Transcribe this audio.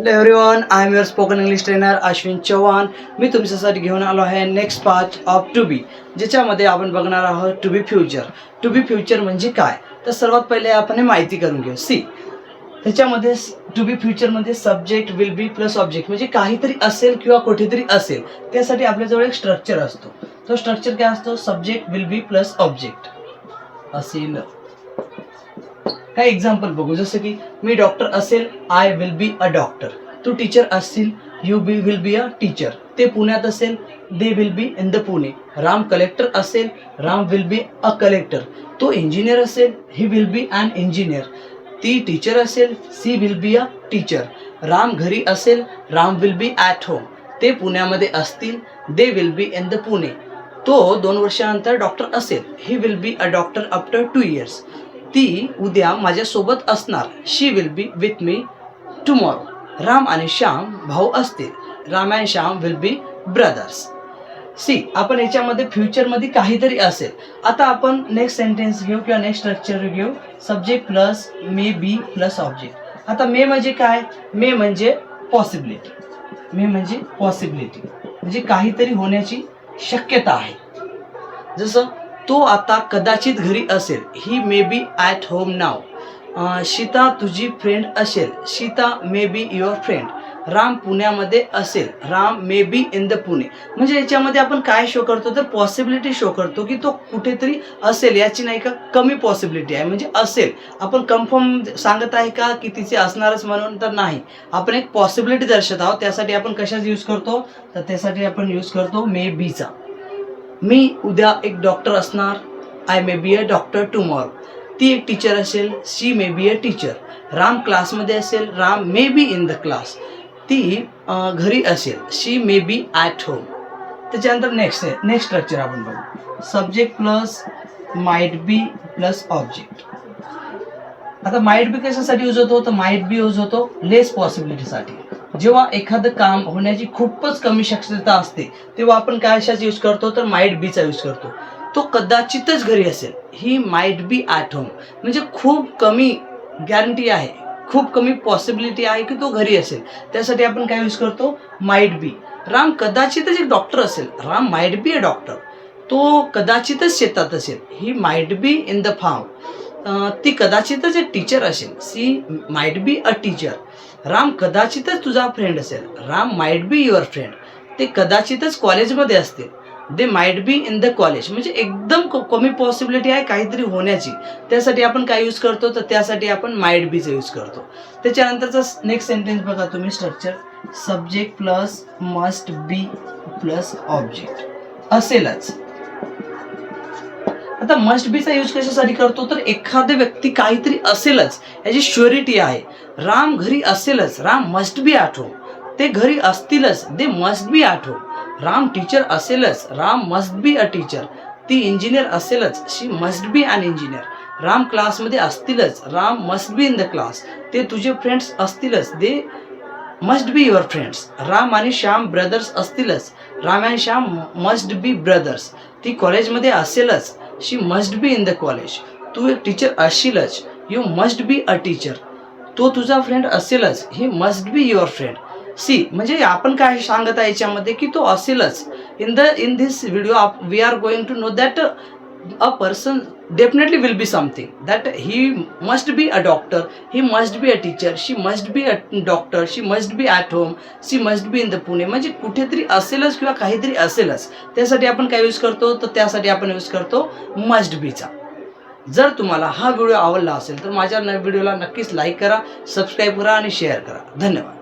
Hello everyone, I am your spoken English trainer Ashwin Chavan. मी तुमच्यासाठी घेऊन आलो आहे next part of to be, ज्याच्यामध्ये आपण बघणार आहोत to be future. To be future म्हणजे काय, तर सर्वात पहिले आपण हे माहिती करून घेऊ. सी, त्याच्यामध्ये टू बी फ्युचरमध्ये subject will be plus object, म्हणजे काहीतरी असेल किंवा कुठेतरी असेल, त्यासाठी आपल्याजवळ एक स्ट्रक्चर असतो. तो स्ट्रक्चर काय असतो? Subject will be plus object असेल. काय एक्झाम्पल बघू, जसं की मी डॉक्टर असेल, I will be a doctor. तू टीचर असतील, you will be a teacher. ते पुण्यात असेल, they will be in the Pune. Ram collector असेल, Ram will be a collector. तो इंजिनियर असेल, he will be an engineer. ती टीचर असेल, she will be a teacher. Ram घरी असेल, Ram will B at home. ते पुण्यामध्ये असतील, they will be in the Pune. तो 2 वर्षानंतर डॉक्टर असेल, he will be a doctor after 2 years. ती उद्या माझ्यासोबत असणार, she will be with me tomorrow. Ram आणि श्याम भाऊ असतील, Ram and Shyam will be brothers. See, आपण याच्यामध्ये फ्युचरमध्ये काहीतरी असेल. आता आपण नेक्स्ट सेंटेन्स घेऊ किंवा नेक्स्ट स्ट्रक्चर घेऊ. Subject plus may be plus object. आता मे म्हणजे काय? मे म्हणजे पॉसिबिलिटी. मे म्हणजे पॉसिबिलिटी म्हणजे काहीतरी होण्याची शक्यता आहे. जसं तो आता कदाचित घरी असेल, ही may be at home now. Sita तुझी फ्रेंड असेल, Sita may be your friend. Ram पुण्यामध्ये असेल, Ram may be in the Pune. म्हणजे याच्यामध्ये आपण काय शो करतो, तर पॉसिबिलिटी शो करतो की तो कुठेतरी असेल. याची नाही का कमी पॉसिबिलिटी आहे, म्हणजे असेल. आपण कन्फर्म सांगत आहे का की तिचे असणारच म्हणून, तर नाही. आपण एक पॉसिबिलिटी दर्शवत आहोत. त्यासाठी आपण कशाचा यूज करतो, तर त्यासाठी आपण यूज करतो मे बीचा. मी उद्या एक डॉक्टर असणार, I may be a doctor tomorrow. ती एक टीचर असेल, she may be a teacher. Ram क्लासमध्ये असेल, Ram may be in the class. ती घरी असेल, she may be at home. त्याच्यानंतर नेक्स्ट स्ट्रक्चर आपण बघू. Subject plus might be plus object. आता माइट बी कशासाठी यूज होतो, तर माइट बी यूज होतो लेस पॉसिबिलिटीसाठी. जेव्हा एखादं काम होण्याची खूपच कमी शक्यता असते, तेव्हा आपण कशाचा यूज करतो, तर माइट बीचा यूज करतो. तो कदाचितच घरी असेल, he might B at home. म्हणजे खूप कमी गॅरंटी आहे, खूप कमी पॉसिबिलिटी आहे की तो घरी असेल. त्यासाठी आपण काय यूज करतो, माइट बी. राम कदाचितच एक डॉक्टर असेल, Ram might be a doctor. तो कदाचितच शेतात असेल, he might be in the farm. ती कदाचितच एक टीचर असेल, she might be a teacher. Ram कदाचितच तुझा फ्रेंड असेल, Ram might be your friend. ते कदाचितच कॉलेजमध्ये असतील, they might be in the college. म्हणजे एकदम कमी पॉसिबिलिटी आहे काहीतरी होण्याची. त्यासाठी आपण काय यूज करतो, तर त्यासाठी आपण माइट बीचा यूज करतो. त्याच्यानंतरचा नेक्स्ट सेंटेन्स बघा तुम्ही, structure. Subject plus must be plus object असेलच. आता मस्ट बीचा यूज कशासाठी करतो, तर एखादी व्यक्ती काहीतरी असेलच याची श्युरिटी आहे. राम घरी असेलच, Ram must be at home. ते घरी असतीलच, they must be at home. Ram teacher असेलच, Ram must be a teacher. ती इंजिनियर असेलच, she must be an engineer. Ram क्लासमध्ये असतीलच, Ram must be in the class. ते तुझे फ्रेंड्स असतीलच, they must be your friends. Ram आणि श्याम ब्रदर्स असतीलच, Ram and Shyam must be brothers. ती कॉलेजमध्ये असेलच, she must be in the college. तू एक टीचर असशीलच, you must be a teacher. तो तुझा फ्रेंड असेलच, he must be your friend. See, म्हणजे आपण काय सांगत आहे याच्यामध्ये की तो असेलच. In this video we are going to know that a person definitely will be something, that he must be a doctor, he must be a teacher, she must be a doctor, she must be at home, she must be in the Pune. म्हणजे कुठेतरी असेलच किंवा काहीतरी असेलच. त्यासाठी आपण काय use करतो, तर त्यासाठी आपण यूज करतो मस्ट बीचा. जर तुम्हाला हा व्हिडिओ आवडला असेल तर माझ्या व्हिडिओला नक्कीच लाईक करा, सबस्क्राईब करा आणि शेअर करा. धन्यवाद.